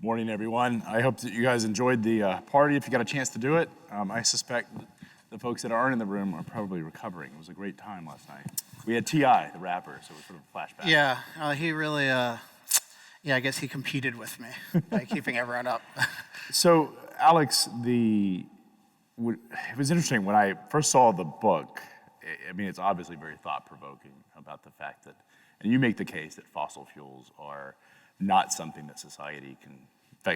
Morning, everyone. I hope that you guys enjoyed the party if you got a chance to do it. I suspect the folks that aren't in the room are probably recovering. It was a great time last night. We had T.I., the rapper, so it was sort of a flashback. Yeah, he really, I guess he competed with me by keeping everyone up. So, Alex, it was interesting when I first saw the book. I mean, it's obviously very thought-provoking about the fact that, and you make the case that fossil fuels are not something that society can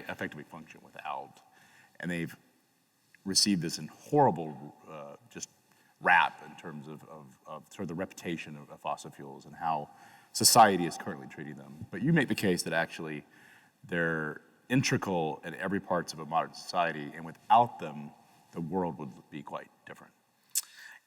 effectively function without. And they've received this horrible just rap in terms of sort of the reputation of fossil fuels and how society is currently treating them. But you make the case that actually they're integral in every parts of a modern society, and without them, the world would be quite different.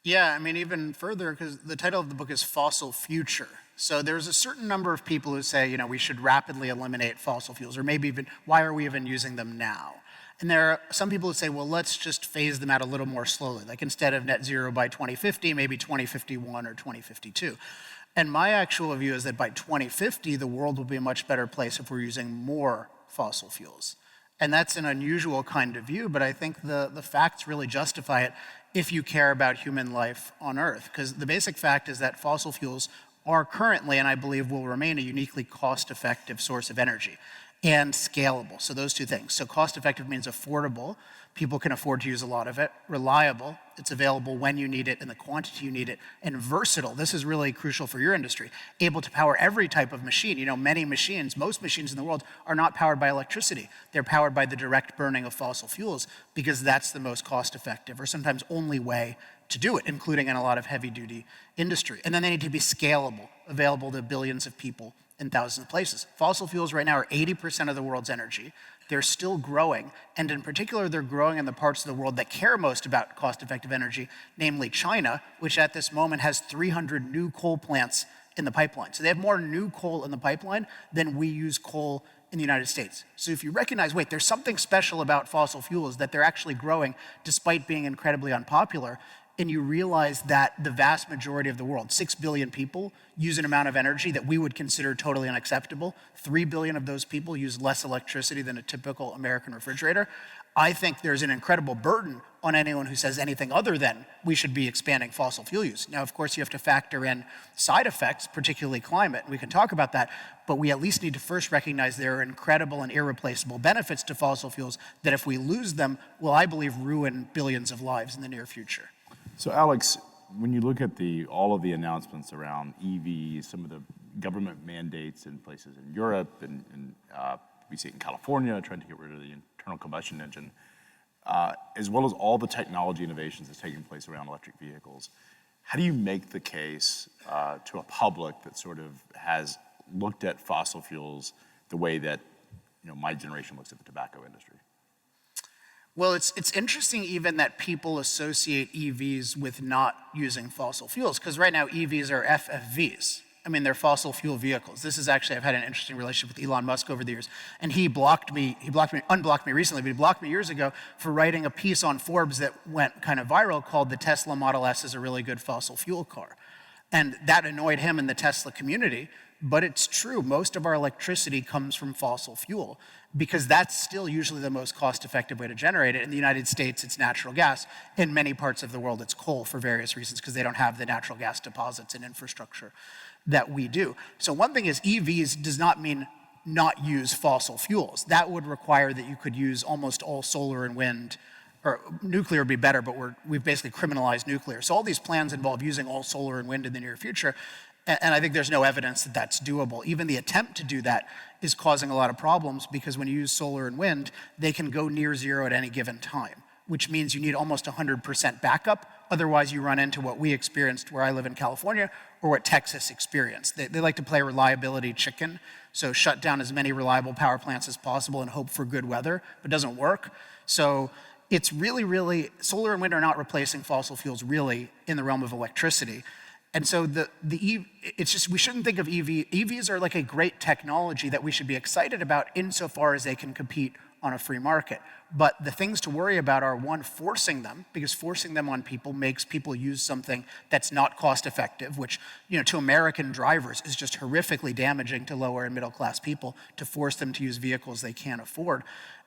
Yeah, I mean, even further, because the title of the book is Fossil Future. So there's a certain number of people who say, we should rapidly eliminate fossil fuels, or maybe even, why are we even using them now? And there are some people who say, well, let's just phase them out a little more slowly. Like instead of net zero by 2050, maybe 2051 or 2052. And my actual view is that by 2050, the world will be a much better place if we're using more fossil fuels. And that's an unusual kind of view, but I think the facts really justify it if you care about human life on Earth. Because the basic fact is that fossil fuels are currently, and I believe will remain, a uniquely cost-effective source of energy and scalable. So those two things. So cost-effective means affordable. People can afford to use a lot of it. Reliable, it's available when you need it and the quantity you need it. And versatile, this is really crucial for your industry. Able to power every type of machine. Many machines, most machines in the world are not powered by electricity. They're powered by the direct burning of fossil fuels because that's the most cost-effective or sometimes only way to do it, including in a lot of heavy-duty industry. And then they need to be scalable, available to billions of people in thousands of places. Fossil fuels right now are 80% of the world's energy. They're still growing, and in particular, they're growing in the parts of the world that care most about cost-effective energy, namely China, which at this moment has 300 new coal plants in the pipeline. So they have more new coal in the pipeline than we use coal in the United States. So if you recognize, wait, there's something special about fossil fuels, that they're actually growing despite being incredibly unpopular, and you realize that the vast majority of the world, 6 billion people, use an amount of energy that we would consider totally unacceptable. 3 billion of those people use less electricity than a typical American refrigerator. I think there's an incredible burden on anyone who says anything other than we should be expanding fossil fuel use. Now, of course, you have to factor in side effects, particularly climate. We can talk about that, but we at least need to first recognize there are incredible and irreplaceable benefits to fossil fuels that if we lose them, will, I believe, ruin billions of lives in the near future. So Alex, when you look at all of the announcements around EVs, some of the government mandates in places in Europe, and we see it in California, trying to get rid of the internal combustion engine, as well as all the technology innovations that's taking place around electric vehicles, how do you make the case to a public that sort of has looked at fossil fuels the way that my generation looks at the tobacco industry? Well, it's interesting even that people associate EVs with not using fossil fuels, because right now EVs are FFVs. I mean, they're fossil fuel vehicles. This is actually, I've had an interesting relationship with Elon Musk over the years, and he unblocked me recently, but he blocked me years ago for writing a piece on Forbes that went kind of viral called "The Tesla Model S is a really good fossil fuel car." And that annoyed him and the Tesla community, but it's true. Most of our electricity comes from fossil fuel because that's still usually the most cost-effective way to generate it. In the United States, it's natural gas. In many parts of the world, it's coal for various reasons because they don't have the natural gas deposits and infrastructure that we do. So one thing is EVs does not mean not use fossil fuels. That would require that you could use almost all solar and wind, or nuclear would be better, but we've basically criminalized nuclear. So all these plans involve using all solar and wind in the near future. And I think there's no evidence that that's doable. Even the attempt to do that is causing a lot of problems because when you use solar and wind, they can go near zero at any given time, which means you need almost 100% backup. Otherwise, you run into what we experienced where I live in California or what Texas experienced. They like to play reliability chicken, so shut down as many reliable power plants as possible and hope for good weather, but it doesn't work. So it's really, solar and wind are not replacing fossil fuels really in the realm of electricity. And so it's just, we shouldn't think of EVs are like a great technology that we should be excited about insofar as they can compete on a free market. But the things to worry about are, one, forcing them, because forcing them on people makes people use something that's not cost effective, which, to American drivers is just horrifically damaging to lower and middle class people, to force them to use vehicles they can't afford.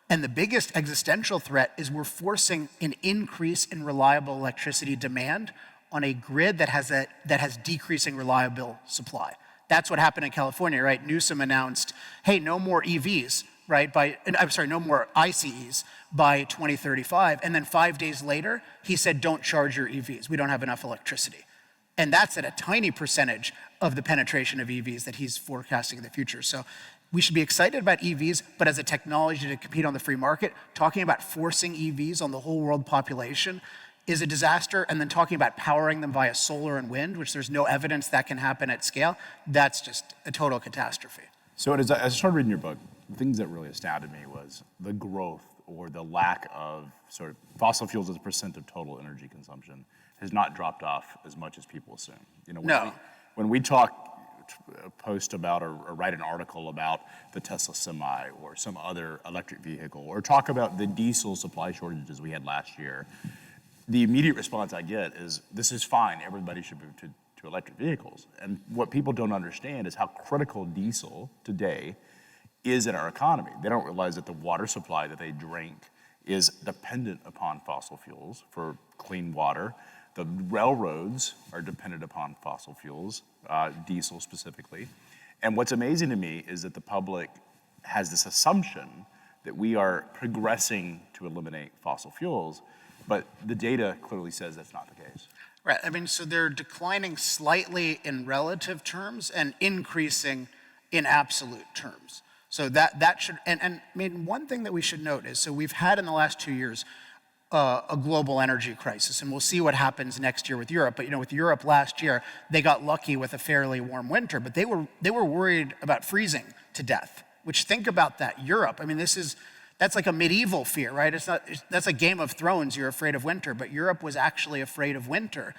And the biggest existential threat is we're forcing an increase in reliable electricity demand on a grid that has decreasing reliable supply. That's what happened in California, right? Newsom announced, hey, no more EVs, right? No more ICEs by 2035. And then 5 days later, he said, don't charge your EVs. We don't have enough electricity. And that's at a tiny percentage of the penetration of EVs that he's forecasting in the future. So we should be excited about EVs, but as a technology to compete on the free market, talking about forcing EVs on the whole world population is a disaster. And then talking about powering them via solar and wind, which there's no evidence that can happen at scale, that's just a total catastrophe. So as I started reading your book, the things that really astounded me was the growth or the lack of sort of fossil fuels as a percent of total energy consumption has not dropped off as much as people assume. When we post about or write an article about the Tesla Semi or some other electric vehicle, or talk about the diesel supply shortages we had last year, the immediate response I get is, this is fine, everybody should move to electric vehicles. And what people don't understand is how critical diesel today is in our economy. They don't realize that the water supply that they drink is dependent upon fossil fuels for clean water. The railroads are dependent upon fossil fuels, diesel specifically. And what's amazing to me is that the public has this assumption that we are progressing to eliminate fossil fuels, but the data clearly says that's not the case. Right, so they're declining slightly in relative terms and increasing in absolute terms. So that should, one thing that we should note is, so we've had in the last 2 years a global energy crisis, and we'll see what happens next year with Europe. But with Europe last year, they got lucky with a fairly warm winter, but they were worried about freezing to death. Which, think about that, Europe. That's like a medieval fear, right? That's a Game of Thrones. You're afraid of winter, but Europe was actually afraid of winter.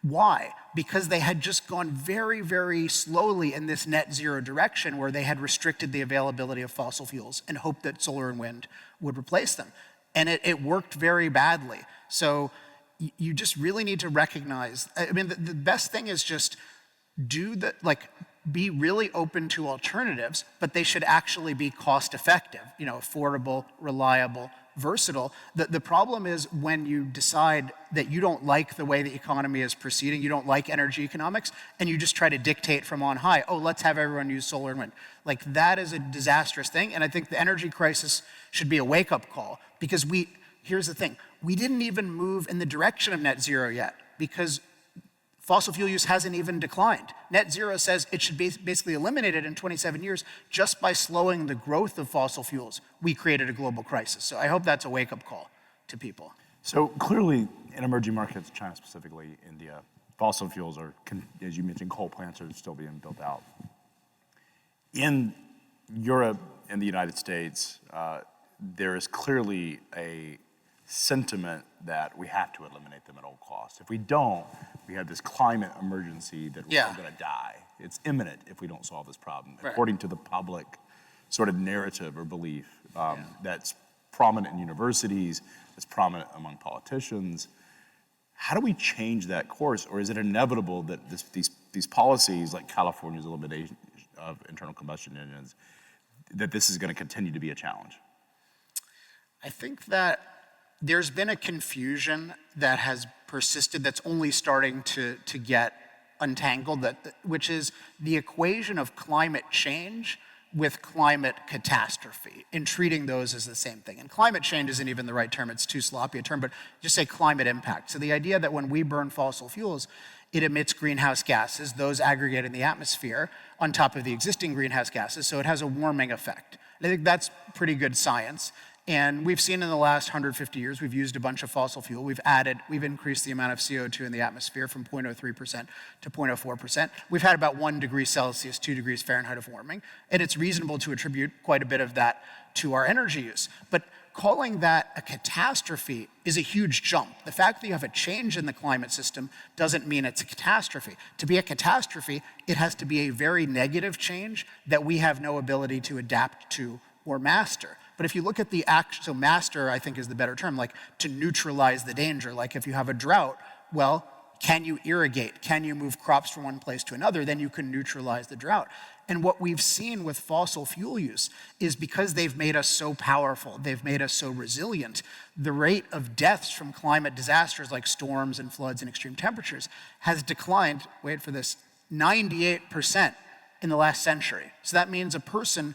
Why? Because they had just gone very, very slowly in this net zero direction, where they had restricted the availability of fossil fuels and hoped that solar and wind would replace them. And it worked very badly. So you just really need to recognize, the best thing is just be really open to alternatives, but they should actually be cost effective, affordable, reliable, versatile. The problem is when you decide that you don't like the way the economy is proceeding, you don't like energy economics, and you just try to dictate from on high, let's have everyone use solar and wind. That is a disastrous thing, and I think the energy crisis should be a wake-up call, because here's the thing, we didn't even move in the direction of net zero yet, because fossil fuel use hasn't even declined. Net zero says it should be basically eliminated in 27 years. Just by slowing the growth of fossil fuels, we created a global crisis. So I hope that's a wake-up call to people. So clearly, in emerging markets, China specifically, India, fossil fuels are, as you mentioned, coal plants are still being built out. In Europe and the United States, there is clearly a sentiment that we have to eliminate them at all costs. If we don't, we have this climate emergency that we're all going to die. It's imminent if we don't solve this problem, according to the public sort of narrative or belief that's prominent in universities, that's prominent among politicians. How do we change that course, or is it inevitable that these policies, like California's elimination of internal combustion engines, that this is going to continue to be a challenge? I think that there's been a confusion that has persisted that's only starting to get untangled, which is the equation of climate change with climate catastrophe, and treating those as the same thing. And climate change isn't even the right term, it's too sloppy a term, but just say climate impact. So the idea that when we burn fossil fuels, it emits greenhouse gases, those aggregate in the atmosphere on top of the existing greenhouse gases, so it has a warming effect. I think that's pretty good science. And we've seen in the last 150 years, we've used a bunch of fossil fuel. We've increased the amount of CO2 in the atmosphere from 0.03% to 0.04%. We've had about 1 degree Celsius, 2 degrees Fahrenheit of warming. And it's reasonable to attribute quite a bit of that to our energy use. But calling that a catastrophe is a huge jump. The fact that you have a change in the climate system doesn't mean it's a catastrophe. To be a catastrophe, it has to be a very negative change that we have no ability to adapt to or master. But if you look at the act, so master, I think is the better term, like to neutralize the danger. Like if you have a drought, well, can you irrigate? Can you move crops from one place to another? Then you can neutralize the drought. And what we've seen with fossil fuel use is because they've made us so powerful, they've made us so resilient, the rate of deaths from climate disasters like storms and floods and extreme temperatures has declined, wait for this, 98% in the last century. So that means a person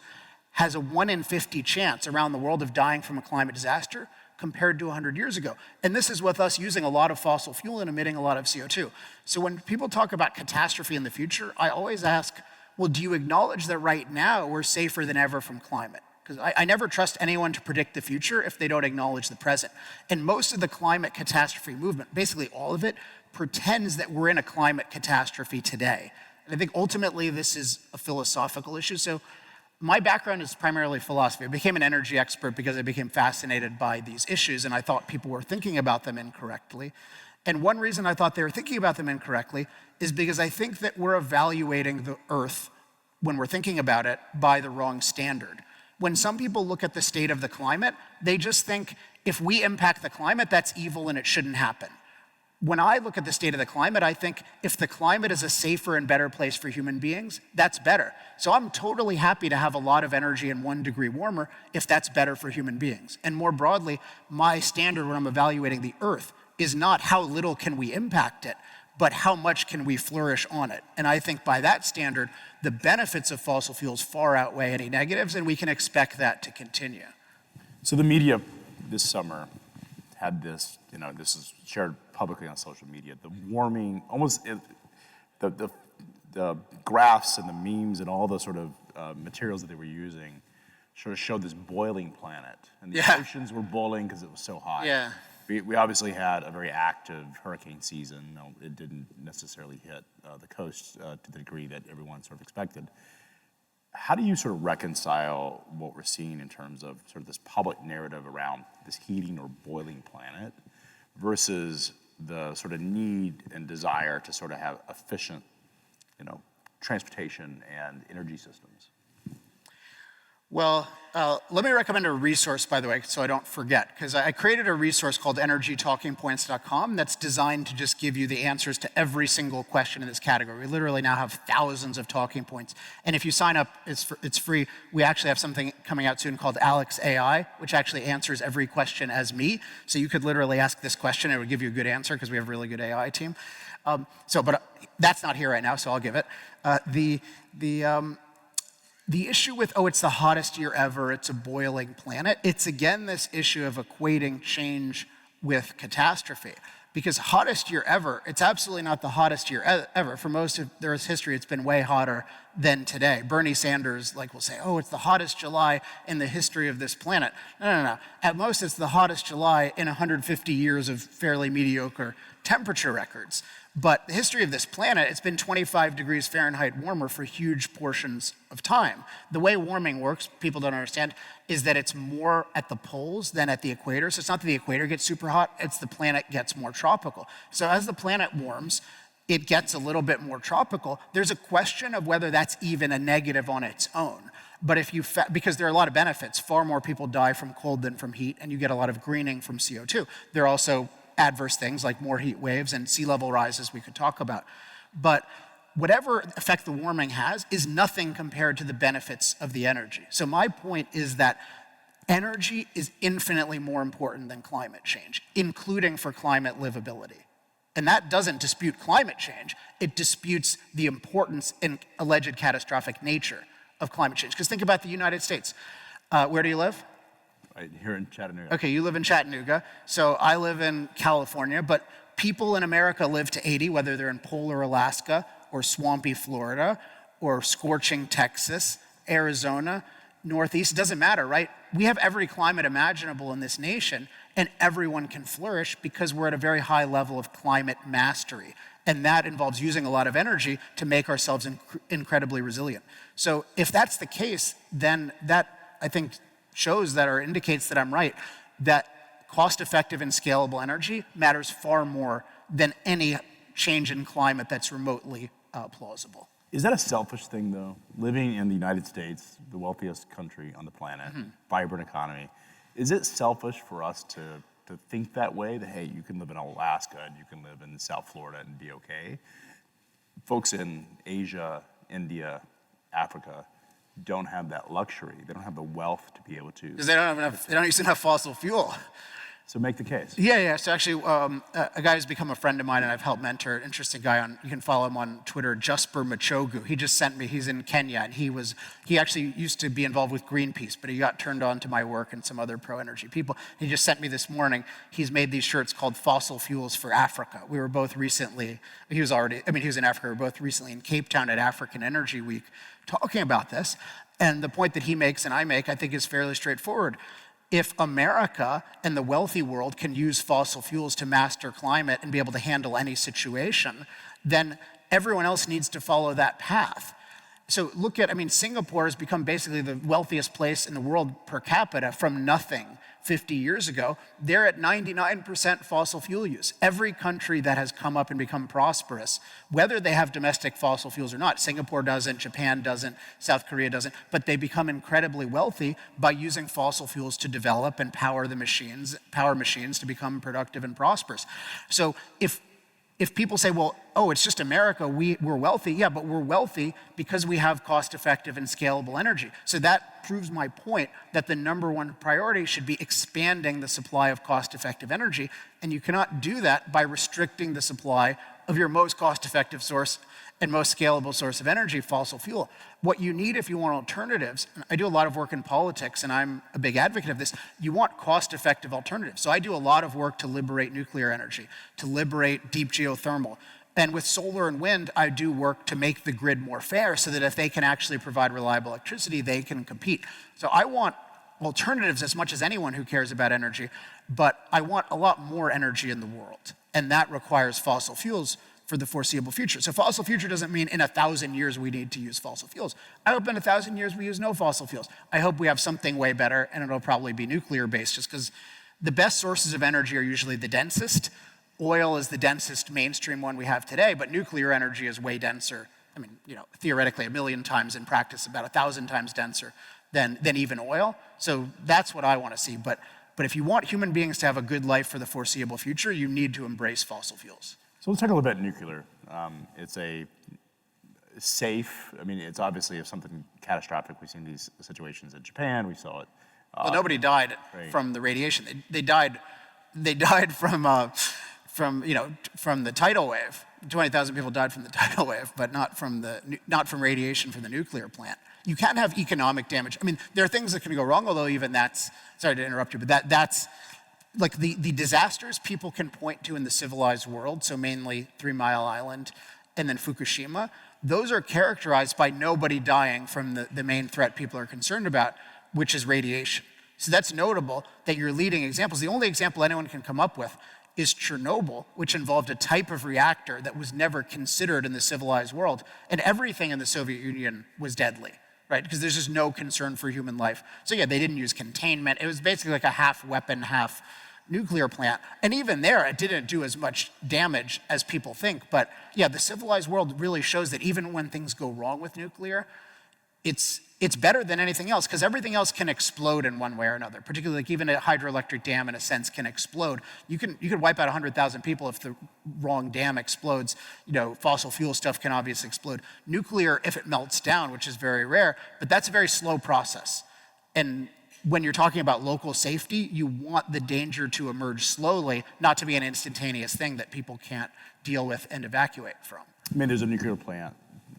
has a 1 in 50 chance around the world of dying from a climate disaster compared to 100 years ago. And this is with us using a lot of fossil fuel and emitting a lot of CO2. So when people talk about catastrophe in the future, I always ask, well, do you acknowledge that right now we're safer than ever from climate? Because I never trust anyone to predict the future if they don't acknowledge the present. And most of the climate catastrophe movement, basically all of it, pretends that we're in a climate catastrophe today. And I think ultimately this is a philosophical issue. So my background is primarily philosophy. I became an energy expert because I became fascinated by these issues and I thought people were thinking about them incorrectly. And one reason I thought they were thinking about them incorrectly is because I think that we're evaluating the Earth, when we're thinking about it, by the wrong standard. When some people look at the state of the climate, they just think if we impact the climate, that's evil and it shouldn't happen. When I look at the state of the climate, I think if the climate is a safer and better place for human beings, that's better. So I'm totally happy to have a lot of energy and 1 degree warmer if that's better for human beings. And more broadly, my standard when I'm evaluating the Earth is not how little can we impact it, but how much can we flourish on it. And I think by that standard, the benefits of fossil fuels far outweigh any negatives, and we can expect that to continue. So the media this summer had this, this is shared publicly on social media, the warming, the graphs and the memes and all the sort of materials that they were using sort of showed this boiling planet. And the oceans were boiling because it was so hot. Yeah. We obviously had a very active hurricane season. No, it didn't necessarily hit the coast to the degree that everyone sort of expected. How do you sort of reconcile what we're seeing in terms of sort of this public narrative around this heating or boiling planet versus the sort of need and desire to sort of have efficient, transportation and energy systems? Well, let me recommend a resource, by the way, so I don't forget, because I created a resource called energytalkingpoints.com that's designed to just give you the answers to every single question in this category. We literally now have thousands of talking points. And if you sign up, it's free. We actually have something coming out soon called Alex AI, which actually answers every question as me. So you could literally ask this question, and it would give you a good answer, because we have a really good AI team. But that's not here right now, so I'll give it. The issue with, it's the hottest year ever, it's a boiling planet, it's again this issue of equating change with catastrophe. Because hottest year ever, it's absolutely not the hottest year ever. For most of the Earth's history, it's been way hotter than today. Bernie Sanders will say, it's the hottest July in the history of this planet. No. At most, it's the hottest July in 150 years of fairly mediocre temperature records. But the history of this planet, it's been 25 degrees Fahrenheit warmer for huge portions of time. The way warming works, people don't understand, is that it's more at the poles than at the equator. So it's not that the equator gets super hot, it's the planet gets more tropical. So as the planet warms, it gets a little bit more tropical. There's a question of whether that's even a negative on its own. But because there are a lot of benefits, far more people die from cold than from heat, and you get a lot of greening from CO2. There are also adverse things like more heat waves and sea level rises we could talk about. But whatever effect the warming has is nothing compared to the benefits of the energy. So my point is that energy is infinitely more important than climate change, including for climate livability. And that doesn't dispute climate change, it disputes the importance and alleged catastrophic nature of climate change. Because think about the United States. Where do you live? Right here in Chattanooga. Okay, you live in Chattanooga. So I live in California, but people in America live to 80, whether they're in polar Alaska or swampy Florida or scorching Texas, Arizona, Northeast, it doesn't matter, right? We have every climate imaginable in this nation, and everyone can flourish because we're at a very high level of climate mastery. And that involves using a lot of energy to make ourselves incredibly resilient. So if that's the case, then that, I think, shows that or indicates that I'm right, that cost-effective and scalable energy matters far more than any change in climate that's remotely plausible. Is that a selfish thing, though? Living in the United States, the wealthiest country on the planet, vibrant economy, is it selfish for us to think that way? That, hey, you can live in Alaska and you can live in South Florida and be okay? Folks in Asia, India, Africa don't have that luxury. They don't have the wealth to be able to. Because they don't have enough, they don't use enough fossil fuel. So make the case. Yeah. So actually, a guy who's become a friend of mine and I've helped mentor, interesting guy you can follow him on Twitter, Jasper Machogu. He just sent me, he's in Kenya, and he actually used to be involved with Greenpeace, but he got turned on to my work and some other pro-energy people. He just sent me this morning, he's made these shirts called Fossil Fuels for Africa. We were both recently, he was in Africa, we were both recently in Cape Town at African Energy Week talking about this. And the point that he makes and I make, I think is fairly straightforward. If America and the wealthy world can use fossil fuels to master climate and be able to handle any situation, then everyone else needs to follow that path. So look at, Singapore has become basically the wealthiest place in the world per capita from nothing 50 years ago. They're at 99% fossil fuel use. Every country that has come up and become prosperous, whether they have domestic fossil fuels or not, Singapore doesn't, Japan doesn't, South Korea doesn't, but they become incredibly wealthy by using fossil fuels to develop and power machines to become productive and prosperous. So if people say, well, it's just America, we're wealthy. Yeah, but we're wealthy because we have cost-effective and scalable energy. So that proves my point that the number one priority should be expanding the supply of cost-effective energy. And you cannot do that by restricting the supply of your most cost-effective source and most scalable source of energy, fossil fuel. What you need if you want alternatives, and I do a lot of work in politics and I'm a big advocate of this, you want cost-effective alternatives. So I do a lot of work to liberate nuclear energy, to liberate deep geothermal. And with solar and wind, I do work to make the grid more fair so that if they can actually provide reliable electricity, they can compete. So I want alternatives as much as anyone who cares about energy, but I want a lot more energy in the world. And that requires fossil fuels for the foreseeable future. So fossil future doesn't mean in 1,000 years we need to use fossil fuels. I hope in 1,000 years we use no fossil fuels. I hope we have something way better, and it'll probably be nuclear based, just because the best sources of energy are usually the densest. Oil is the densest mainstream one we have today, but nuclear energy is way denser. Theoretically 1 million times, in practice about 1,000 times denser than even oil. So that's what I want to see. But if you want human beings to have a good life for the foreseeable future, you need to embrace fossil fuels. So let's talk a little bit nuclear. It's a safe, it's obviously if something catastrophic, we've seen these situations in Japan, we saw it. Well, nobody died from the radiation. They died from the tidal wave. 20,000 people died from the tidal wave, but not from radiation from the nuclear plant. You can't have economic damage. There are things that can go wrong, although even that's, sorry to interrupt you, but that's, like the disasters people can point to in the civilized world, so mainly 3 Mile Island and then Fukushima, those are characterized by nobody dying from the main threat people are concerned about, which is radiation. So that's notable that your leading examples, the only example anyone can come up with is Chernobyl, which involved a type of reactor that was never considered in the civilized world, and everything in the Soviet Union was deadly. Right, because there's just no concern for human life. So yeah, they didn't use containment. It was basically like a half weapon, half nuclear plant. And even there, it didn't do as much damage as people think. But yeah, the civilized world really shows that even when things go wrong with nuclear, it's better than anything else, because everything else can explode in one way or another. Particularly, like even a hydroelectric dam, in a sense, can explode. You could wipe out 100,000 people if the wrong dam explodes. Fossil fuel stuff can obviously explode. Nuclear, if it melts down, which is very rare, but that's a very slow process. And when you're talking about local safety, you want the danger to emerge slowly, not to be an instantaneous thing that people can't deal with and evacuate from. There's a nuclear plant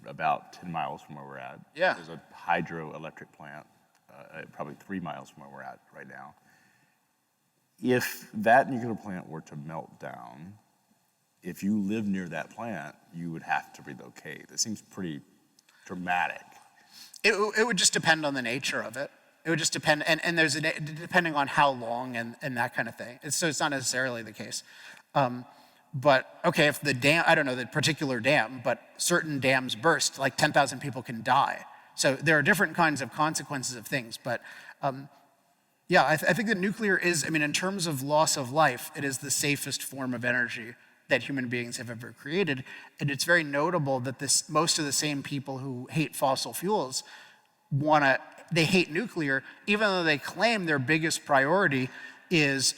about 10 miles from where we're at. Yeah. There's a hydroelectric plant probably 3 miles from where we're at right now. If that nuclear plant were to melt down, if you live near that plant, you would have to relocate. That seems pretty dramatic. It would just depend on the nature of it. It would just depend, and there's depending on how long and that kind of thing. So it's not necessarily the case. But okay, if the dam, I don't know the particular dam, but certain dams burst, like 10,000 people can die. So there are different kinds of consequences of things. But yeah, I think that nuclear is, in terms of loss of life, it is the safest form of energy that human beings have ever created. And it's very notable that most of the same people who hate fossil fuels they hate nuclear, even though they claim their biggest priority is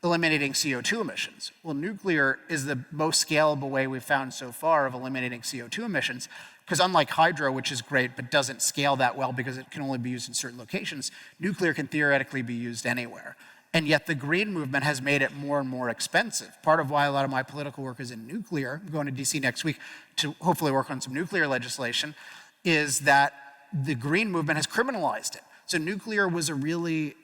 eliminating CO2 emissions. Well, nuclear is the most scalable way we've found so far of eliminating CO2 emissions, because unlike hydro, which is great but doesn't scale that well because it can only be used in certain locations, nuclear can theoretically be used anywhere. And yet the green movement has made it more and more expensive. Part of why a lot of my political work is in nuclear, I'm going to DC next week to hopefully work on some nuclear legislation, is that the green movement has criminalized it. So nuclear was a really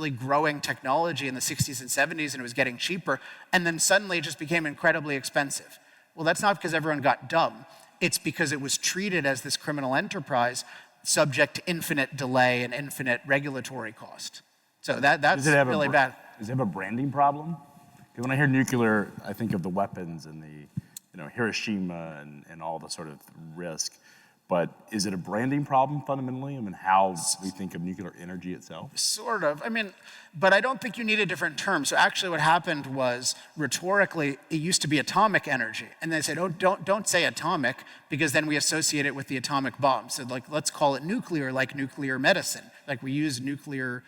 growing technology in the 60s and 70s, and it was getting cheaper, and then suddenly it just became incredibly expensive. Well, that's not because everyone got dumb. It's because it was treated as this criminal enterprise subject to infinite delay and infinite regulatory cost. So that's really bad. Does it have a branding problem? Because when I hear nuclear, I think of the weapons and the Hiroshima and all the sort of risk. But is it a branding problem fundamentally? I mean, how we think of nuclear energy itself? Sort of. I mean, but I don't think you need a different term. So actually what happened was, rhetorically, it used to be atomic energy. And they said, oh, don't say atomic, because then we associate it with the atomic bomb. So like, let's call it nuclear, like nuclear medicine. Like we use nuclear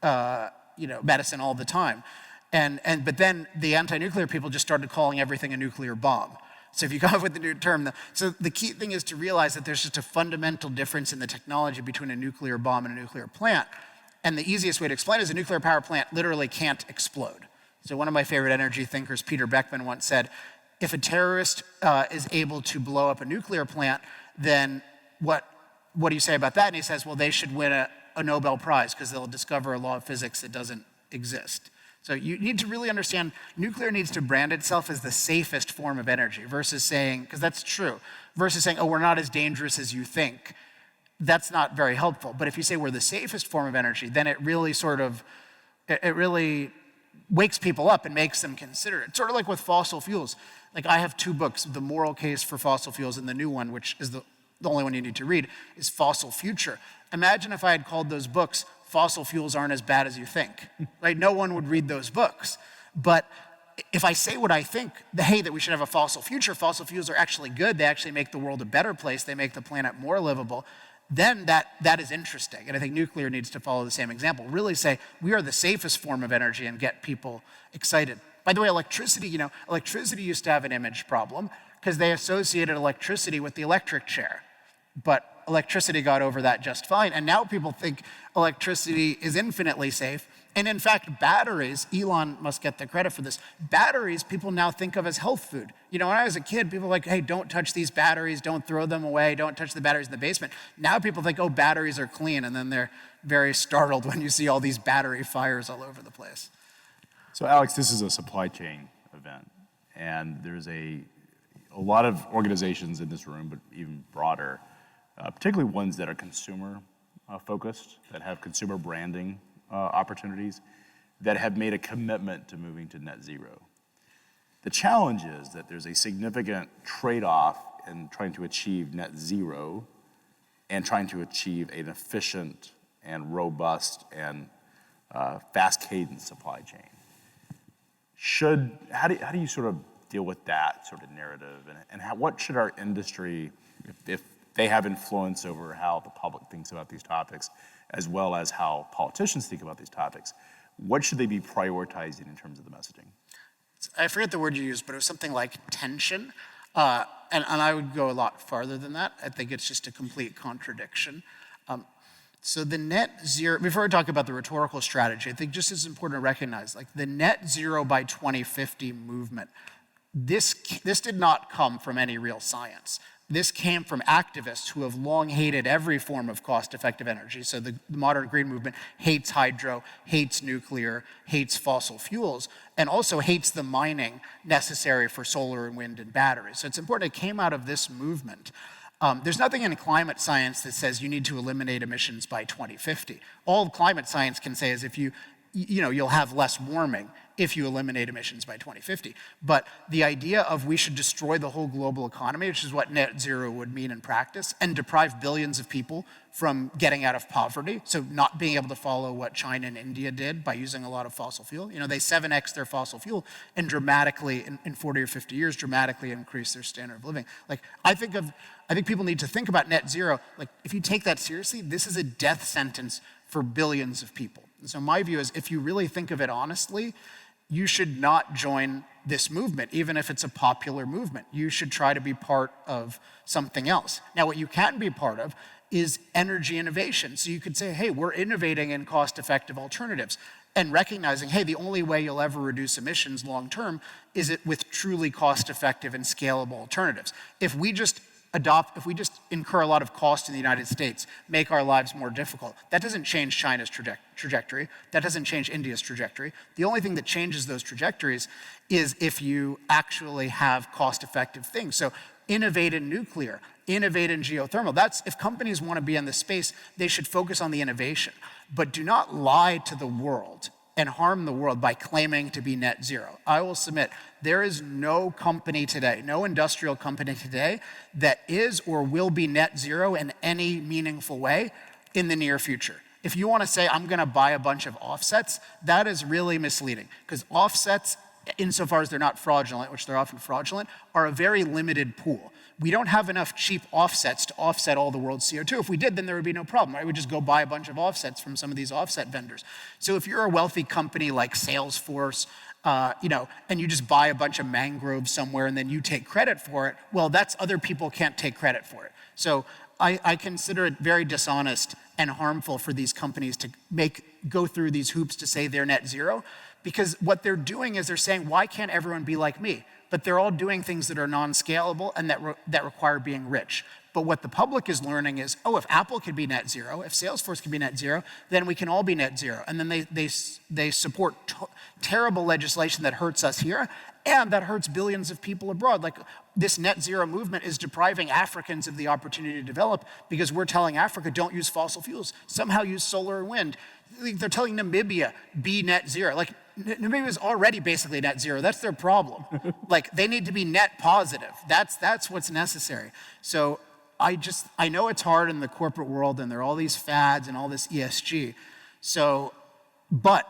medicine all the time. But then the anti-nuclear people just started calling everything a nuclear bomb. So if you come up with the new term, so the key thing is to realize that there's just a fundamental difference in the technology between a nuclear bomb and a nuclear plant. And the easiest way to explain it is a nuclear power plant literally can't explode. So one of my favorite energy thinkers, Peter Beckman, once said, if a terrorist is able to blow up a nuclear plant, then what do you say about that? And he says, well, they should win a Nobel Prize because they'll discover a law of physics that doesn't exist. So you need to really understand nuclear needs to brand itself as the safest form of energy versus saying, because that's true, versus saying, oh, we're not as dangerous as you think. That's not very helpful. But if you say we're the safest form of energy, then it really it really wakes people up and makes them consider it. Sort of like with fossil fuels. Like I have 2 books, The Moral Case for Fossil Fuels, and the new one, which is the only one you need to read, is Fossil Future. Imagine if I had called those books Fossil Fuels Aren't As Bad As You Think, right? No one would read those books. But if I say what I think, that we should have a fossil future, fossil fuels are actually good, they actually make the world a better place, they make the planet more livable, then that is interesting. And I think nuclear needs to follow the same example. Really say, we are the safest form of energy and get people excited. By the way, electricity used to have an image problem because they associated electricity with the electric chair. But electricity got over that just fine. And now people think electricity is infinitely safe. And in fact, batteries, Elon must get the credit for this, batteries people now think of as health food. When I was a kid, people were like, hey, don't touch these batteries, don't throw them away, don't touch the batteries in the basement. Now people think, oh, batteries are clean, and then they're very startled when you see all these battery fires all over the place. So Alex, this is a supply chain event, and there's a lot of organizations in this room, but even broader, particularly ones that are consumer focused, that have consumer branding opportunities, that have made a commitment to moving to net zero. The challenge is that there's a significant trade-off in trying to achieve net zero and trying to achieve an efficient and robust and fast cadence supply chain. How do you sort of deal with that sort of narrative, and what should our industry, if they have influence over how the public thinks about these topics, as well as how politicians think about these topics, what should they be prioritizing in terms of the messaging? I forget the word you used, but it was something like tension. And I would go a lot farther than that. I think it's just a complete contradiction. So the net zero, before we talk about the rhetorical strategy, I think just as important to recognize, like the net zero by 2050 movement, this did not come from any real science. This came from activists who have long hated every form of cost-effective energy. So the modern green movement hates hydro, hates nuclear, hates fossil fuels, and also hates the mining necessary for solar and wind and batteries. So it's important it came out of this movement. There's nothing in climate science that says you need to eliminate emissions by 2050. All climate science can say is if you you'll have less warming if you eliminate emissions by 2050. But the idea of we should destroy the whole global economy, which is what net zero would mean in practice, and deprive billions of people from getting out of poverty, so not being able to follow what China and India did by using a lot of fossil fuel. They 7x their fossil fuel and dramatically, in 40 or 50 years, dramatically increase their standard of living. I think people need to think about net zero. If you take that seriously, this is a death sentence for billions of people. And so my view is, if you really think of it honestly, you should not join this movement, even if it's a popular movement. You should try to be part of something else. Now, what you can be part of is energy innovation. So you could say, hey, we're innovating in cost-effective alternatives, and recognizing, hey, the only way you'll ever reduce emissions long-term is it with truly cost-effective and scalable alternatives. If we just incur a lot of cost in the United States, make our lives more difficult, that doesn't change China's trajectory. That doesn't change India's trajectory. The only thing that changes those trajectories is if you actually have cost-effective things. So innovate in nuclear, innovate in geothermal. If companies want to be in this space, they should focus on the innovation. But do not lie to the world and harm the world by claiming to be net zero. I will submit, there is no company today, no industrial company today, that is or will be net zero in any meaningful way in the near future. If you want to say, I'm going to buy a bunch of offsets, that is really misleading, because offsets, insofar as they're not fraudulent, which they're often fraudulent, are a very limited pool. We don't have enough cheap offsets to offset all the world's CO2. If we did, then there would be no problem, right? We'd just go buy a bunch of offsets from some of these offset vendors. So if you're a wealthy company like Salesforce, and you just buy a bunch of mangroves somewhere and then you take credit for it, well, that's other people can't take credit for it. So I consider it very dishonest and harmful for these companies to go through these hoops to say they're net zero, because what they're doing is they're saying, why can't everyone be like me? But they're all doing things that are non-scalable and that require being rich. But what the public is learning is, if Apple could be net zero, if Salesforce can be net zero, then we can all be net zero. And then they support terrible legislation that hurts us here and that hurts billions of people abroad. This net zero movement is depriving Africans of the opportunity to develop, because we're telling Africa, don't use fossil fuels, somehow use solar and wind. They're telling Namibia, be net zero. Namibia is already basically net zero. That's their problem. They need to be net positive. That's what's necessary. So I know it's hard in the corporate world, and there are all these fads and all this ESG. But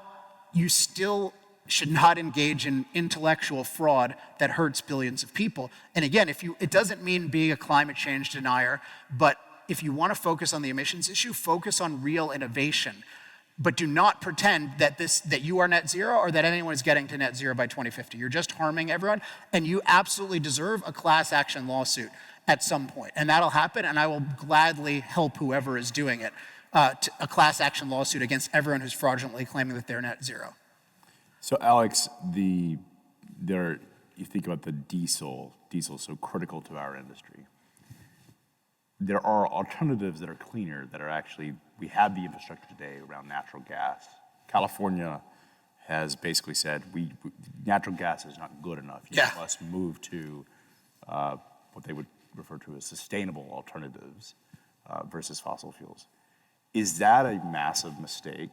you still should not engage in intellectual fraud that hurts billions of people. And again, it doesn't mean being a climate change denier, but if you want to focus on the emissions issue, focus on real innovation. But do not pretend that you are net zero or that anyone is getting to net zero by 2050. You're just harming everyone, and you absolutely deserve a class action lawsuit at some point. And that'll happen, and I will gladly help whoever is doing it, a class action lawsuit against everyone who's fraudulently claiming that they're net zero. So Alex, you think about the diesel so critical to our industry. There are alternatives that are cleaner, that are actually, we have the infrastructure today around natural gas. California has basically said, natural gas is not good enough. You must move to what they would refer to as sustainable alternatives versus fossil fuels. Is that a massive mistake?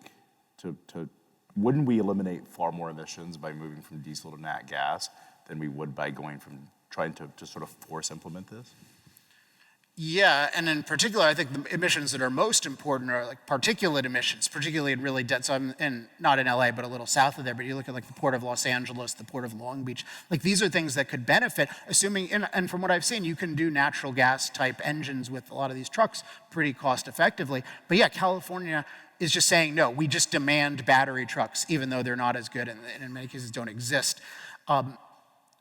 Wouldn't we eliminate far more emissions by moving from diesel to nat gas than we would by going from trying to sort of force implement this? Yeah, and in particular, I think the emissions that are most important are particulate emissions, particularly in really dense, so I'm not in LA, but a little south of there, but you look at the Port of Los Angeles, the Port of Long Beach, these are things that could benefit, assuming, and from what I've seen, you can do natural gas type engines with a lot of these trucks pretty cost effectively. But yeah, California is just saying, no, we just demand battery trucks, even though they're not as good and in many cases don't exist.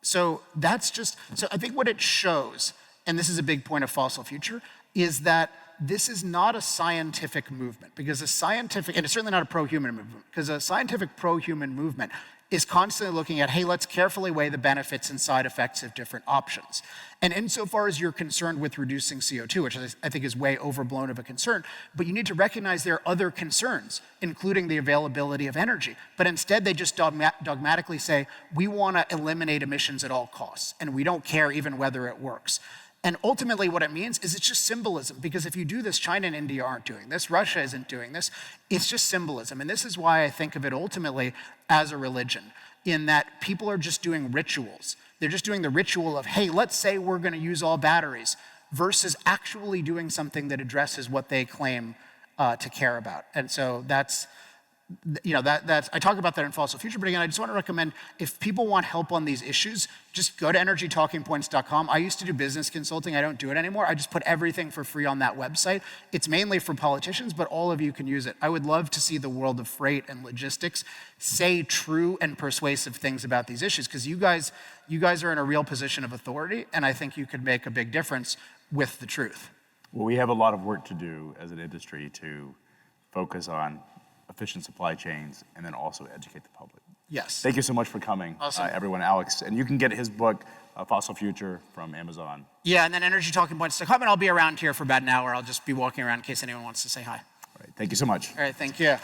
So I think what it shows, and this is a big point of Fossil Future, is that this is not a scientific movement, because and it's certainly not a pro-human movement, because a scientific pro-human movement is constantly looking at, hey, let's carefully weigh the benefits and side effects of different options. And insofar as you're concerned with reducing CO2, which I think is way overblown of a concern, but you need to recognize there are other concerns, including the availability of energy. But instead, they just dogmatically say, we want to eliminate emissions at all costs, and we don't care even whether it works. And ultimately what it means is it's just symbolism, because if you do this, China and India aren't doing this, Russia isn't doing this, it's just symbolism. And this is why I think of it ultimately as a religion, in that people are just doing rituals. They're just doing the ritual of, hey, let's say we're gonna use all batteries, versus actually doing something that addresses what they claim to care about. And so that's, I talk about that in Fossil Future, but again, I just want to recommend, if people want help on these issues, just go to energytalkingpoints.com. I used to do business consulting. I don't do it anymore. I just put everything for free on that website. It's mainly for politicians, but all of you can use it. I would love to see the world of freight and logistics say true and persuasive things about these issues, because you guys are in a real position of authority, and I think you could make a big difference with the truth. Well, we have a lot of work to do as an industry to focus on efficient supply chains and then also educate the public. Yes. Thank you so much for coming, Awesome. everyone, Alex. And you can get his book, Fossil Future, from Amazon. Yeah, and then energytalkingpoints.com, and I'll be around here for about an hour. I'll just be walking around in case anyone wants to say hi. All right, thank you so much. All right, thank you.